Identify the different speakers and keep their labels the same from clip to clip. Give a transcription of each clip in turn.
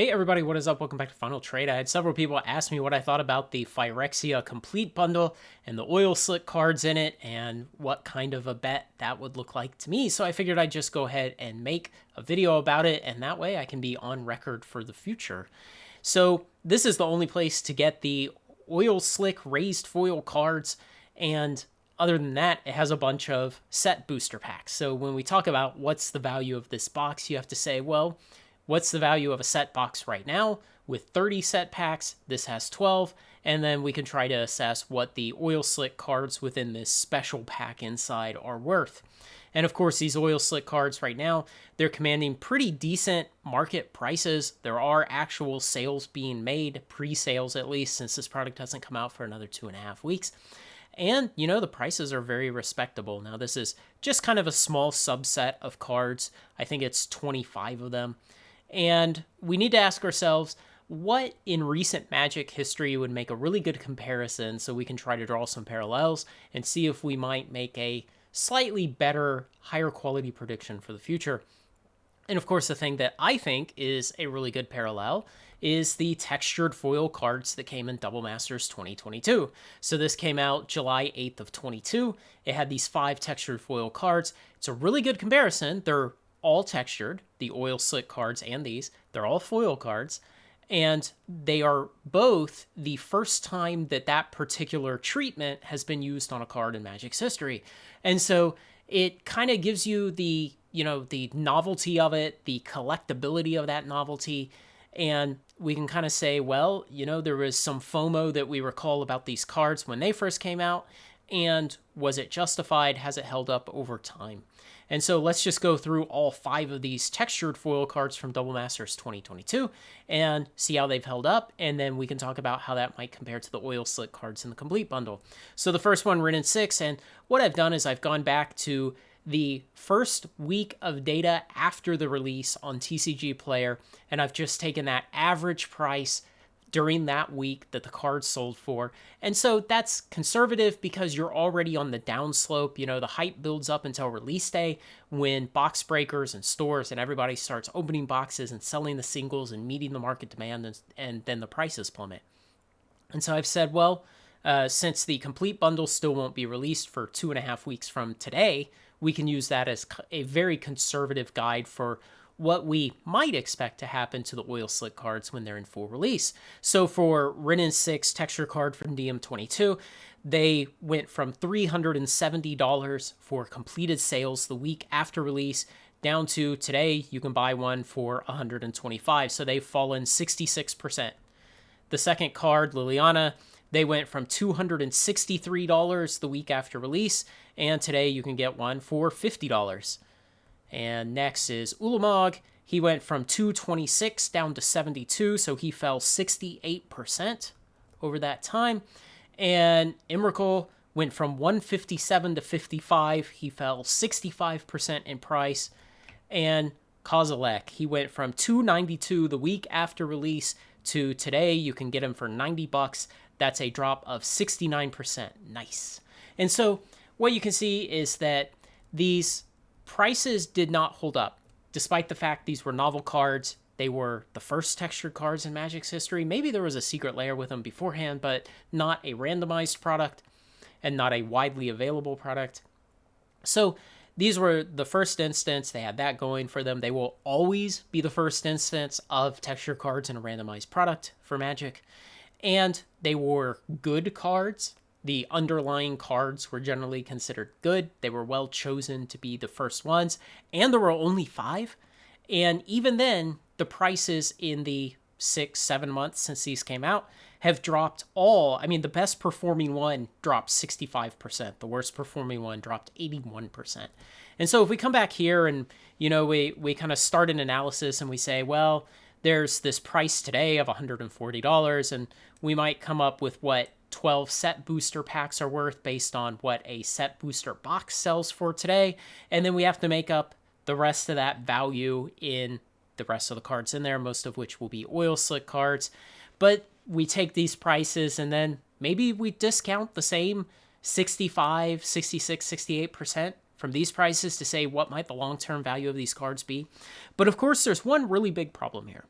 Speaker 1: Hey everybody, what is up? Welcome back to Final Trade. I had several people ask me what I thought about the Phyrexia Compleat Bundle and the oil slick cards in it and what kind of a bet that would look like to me. So I figured I'd just go ahead and make a video about it, and that way I can be on record for the future. So this is the only place to get the oil slick raised foil cards, and other than that, it has a bunch of set booster packs. So when we talk about what's the value of this box, you have to say, well, what's the value of a set box right now? With 30 set packs, this has 12, and then we can try to assess what the oil slick cards within this special pack inside are worth. And of course, these oil slick cards right now, they're commanding pretty decent market prices. There are actual sales being made, pre-sales at least, since this product doesn't come out for another 2.5 weeks. And, you know, the prices are very respectable. Now, this is just kind of a small subset of cards. I think it's 25 of them. And we need to ask ourselves, what in recent Magic history would make a really good comparison so we can try to draw some parallels and see if we might make a slightly better, higher quality prediction for the future. And of course, the thing that I think is a really good parallel is the textured foil cards that came in Double Masters 2022. So this came out July 8th of 22. It had these 5 textured foil cards. It's a really good comparison. They're all textured, the oil slick cards and these. They're all foil cards. And they are both the first time that that particular treatment has been used on a card in Magic's history. And so it kind of gives you the, the novelty of it, the collectability of that novelty. And we can kind of say, well, there was some FOMO that we recall about these cards when they first came out. And was it justified? Has it held up over time? And so let's just go through all 5 of these textured foil cards from Double Masters 2022 and see how they've held up. And then we can talk about how that might compare to the oil slick cards in the Compleat Bundle. So the first one, Rin 6. And what I've done is I've gone back to the first week of data after the release on TCG Player. And I've just taken that average price during that week that the card sold for. And so that's conservative because you're already on the downslope. The hype builds up until release day when box breakers and stores and everybody starts opening boxes and selling the singles and meeting the market demand, and then the prices plummet. And so I've said, well, since the Compleat Bundle still won't be released for 2.5 weeks from today, we can use that as a very conservative guide for what we might expect to happen to the oil slick cards when they're in full release. So for Rin 6 texture card from DM22, they went from $370 for completed sales the week after release down to today you can buy one for $125. So they've fallen 66%. The second card, Liliana, they went from $263 the week after release, and today you can get one for $50. And next is Ulamog. He went from 226 down to 72, so he fell 68% over that time. And Emrakul went from 157 to 55. He fell 65% in price. And Kozilek, he went from 292 the week after release to today you can get him for $90. That's a drop of 69%. Nice. And so what you can see is that these prices did not hold up, despite the fact these were novel cards. They were the first textured cards in Magic's history. Maybe there was a secret layer with them beforehand, but not a randomized product and not a widely available product. So these were the first instance. They had that going for them. They will always be the first instance of texture cards in a randomized product for Magic. And they were good cards. The underlying cards were generally considered good. They were well chosen to be the first ones. And there were only 5. And even then, the prices in the 6-7 months since these came out have dropped all. I mean, the best performing one dropped 65%. The worst performing one dropped 81%. And so if we come back here and, we kind of start an analysis and we say, well, there's this price today of $140, and we might come up with what 12 set booster packs are worth based on what a set booster box sells for today. And then we have to make up the rest of that value in the rest of the cards in there, most of which will be oil slick cards. But we take these prices and then maybe we discount the same 65, 66, 68% from these prices to say what might the long-term value of these cards be. But of course, there's one really big problem here.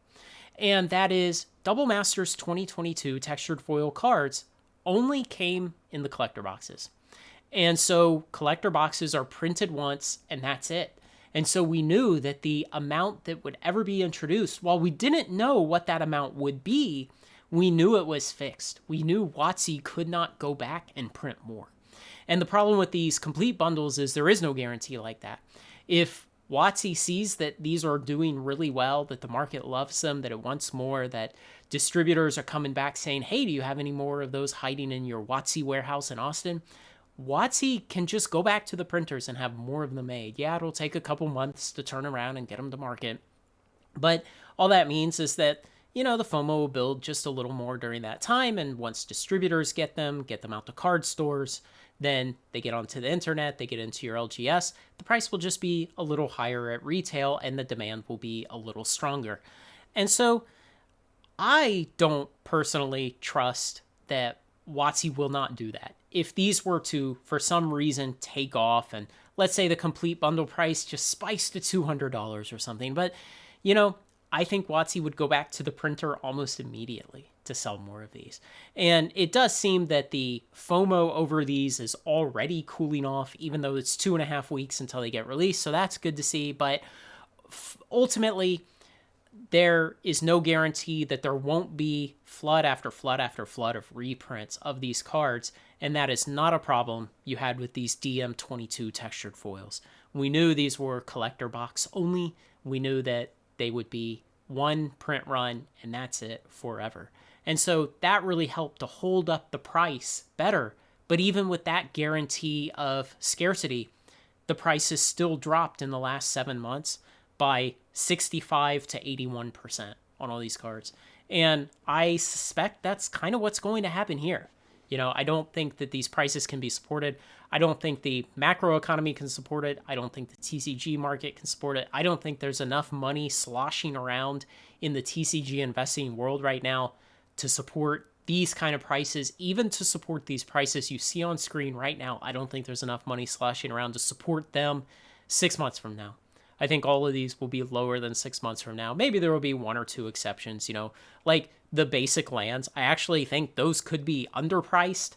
Speaker 1: And that is Double Masters 2022 textured foil cards only came in the collector boxes. And so collector boxes are printed once and that's it. And so we knew that the amount that would ever be introduced, while we didn't know what that amount would be, we knew it was fixed. We knew WotC could not go back and print more. And the problem with these complete bundles is there is no guarantee like that. If WotC sees that these are doing really well, that the market loves them, that it wants more, that distributors are coming back saying, hey, do you have any more of those hiding in your WotC warehouse in Austin? WotC can just go back to the printers and have more of them made. Yeah, it'll take a couple months to turn around and get them to market. But all that means is that, the FOMO will build just a little more during that time. And once distributors get them out to card stores, then they get onto the internet, they get into your LGS, the price will just be a little higher at retail and the demand will be a little stronger. And so I don't personally trust that WotC will not do that. If these were to, for some reason, take off and let's say the complete bundle price just spikes to $200 or something, but, I think WotC would go back to the printer almost immediately to sell more of these. And it does seem that the FOMO over these is already cooling off, even though it's 2.5 weeks until they get released. So that's good to see. But ultimately, there is no guarantee that there won't be flood after flood after flood of reprints of these cards. And that is not a problem you had with these DM22 textured foils. We knew these were collector box only. We knew that they would be one print run and that's it forever. And so that really helped to hold up the price better. But even with that guarantee of scarcity, the prices still dropped in the last 7 months by 65 to 81% on all these cards. And I suspect that's kind of what's going to happen here. I don't think that these prices can be supported. I don't think the macro economy can support it. I don't think the TCG market can support it. I don't think there's enough money sloshing around in the TCG investing world right now to support these kind of prices, even to support these prices you see on screen right now. I don't think there's enough money sloshing around to support them 6 months from now. I think all of these will be lower than 6 months from now. Maybe there will be one or two exceptions, like the basic lands. I actually think those could be underpriced.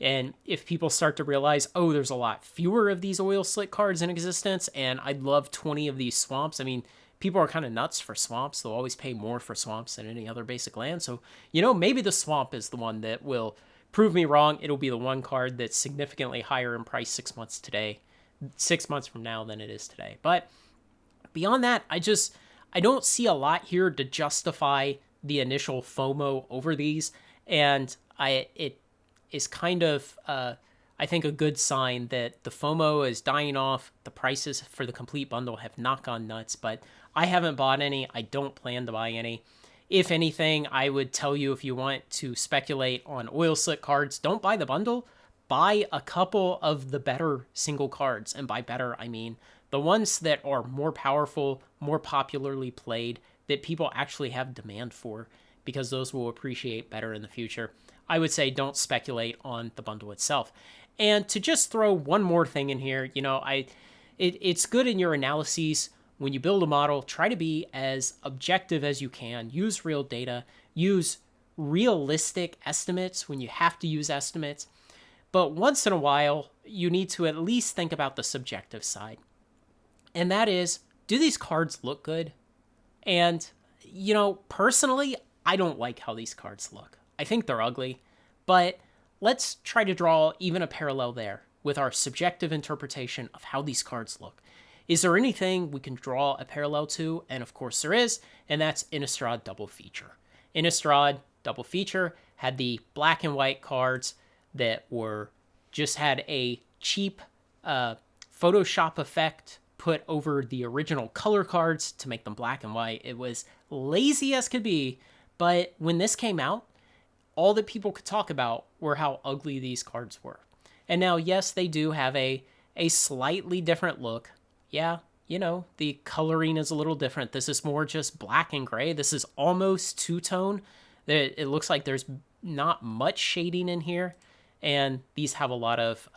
Speaker 1: And if people start to realize, oh, there's a lot fewer of these oil slick cards in existence, and I'd love 20 of these swamps. I mean, people are kind of nuts for swamps. They'll always pay more for swamps than any other basic land. So, maybe the swamp is the one that will prove me wrong. It'll be the one card that's significantly higher in price 6 months from now than it is today. But beyond that, I don't see a lot here to justify the initial FOMO over these. And it is kind of, I think, a good sign that the FOMO is dying off. The prices for the complete bundle have not gone nuts, but I haven't bought any. I don't plan to buy any. If anything, I would tell you, if you want to speculate on oil slick cards, don't buy the bundle. Buy a couple of the better single cards. And by better, I mean the ones that are more powerful, more popularly played, that people actually have demand for, because those will appreciate better in the future. I would say don't speculate on the bundle itself. And to just throw one more thing in here, it's good in your analyses when you build a model, try to be as objective as you can. Use real data. Use realistic estimates when you have to use estimates. But once in a while, you need to at least think about the subjective side. And that is, do these cards look good? And, personally, I don't like how these cards look. I think they're ugly. But let's try to draw even a parallel there with our subjective interpretation of how these cards look. Is there anything we can draw a parallel to? And of course there is, and that's Innistrad Double Feature. Innistrad Double Feature had the black and white cards that just had a cheap Photoshop effect put over the original color cards to make them black and white. It was lazy as could be, but when this came out, all that people could talk about were how ugly these cards were. And now, yes, they do have a slightly different look. Yeah, the coloring is a little different. This is more just black and gray. This is almost two-tone. It looks like there's not much shading in here. And these have a lot of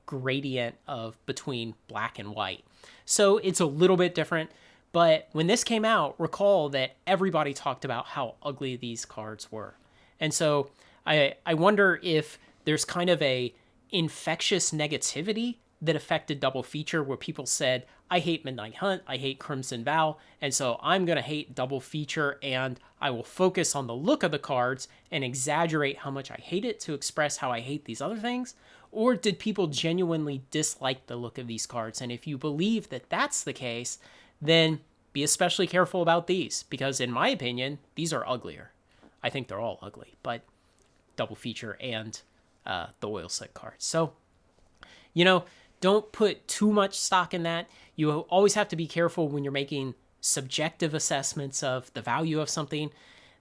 Speaker 1: gradient of between black and white. So it's a little bit different. But when this came out, recall that everybody talked about how ugly these cards were. And so I wonder if there's kind of a infectious negativity that affected Double Feature where people said, I hate Midnight Hunt, I hate Crimson Vow, and so I'm going to hate Double Feature and I will focus on the look of the cards and exaggerate how much I hate it to express how I hate these other things? Or did people genuinely dislike the look of these cards? And if you believe that that's the case, then be especially careful about these, because in my opinion, these are uglier. I think they're all ugly, but Double Feature and the Oil Slick cards. So, don't put too much stock in that. You always have to be careful when you're making subjective assessments of the value of something,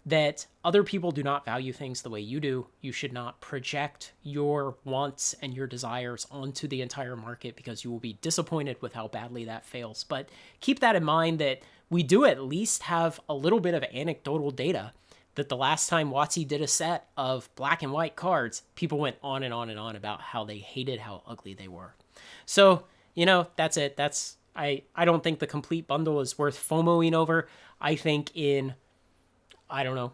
Speaker 1: that other people do not value things the way you do. You should not project your wants and your desires onto the entire market, because you will be disappointed with how badly that fails. But keep that in mind, that we do at least have a little bit of anecdotal data that the last time WotC did a set of black and white cards, people went on and on and on about how they hated how ugly they were. So, that's it. I don't think the Compleat Bundle is worth FOMOing over. I think in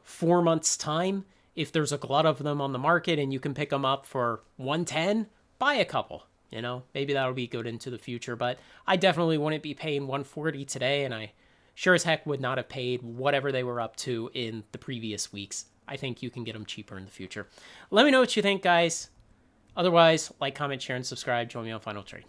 Speaker 1: 4 months' time, if there's a glut of them on the market and you can pick them up for 110, buy a couple. Maybe that'll be good into the future. But I definitely wouldn't be paying 140 today, and I sure as heck would not have paid whatever they were up to in the previous weeks. I think you can get them cheaper in the future. Let me know what you think, guys. Otherwise, like, comment, share, and subscribe. Join me on Final Trade.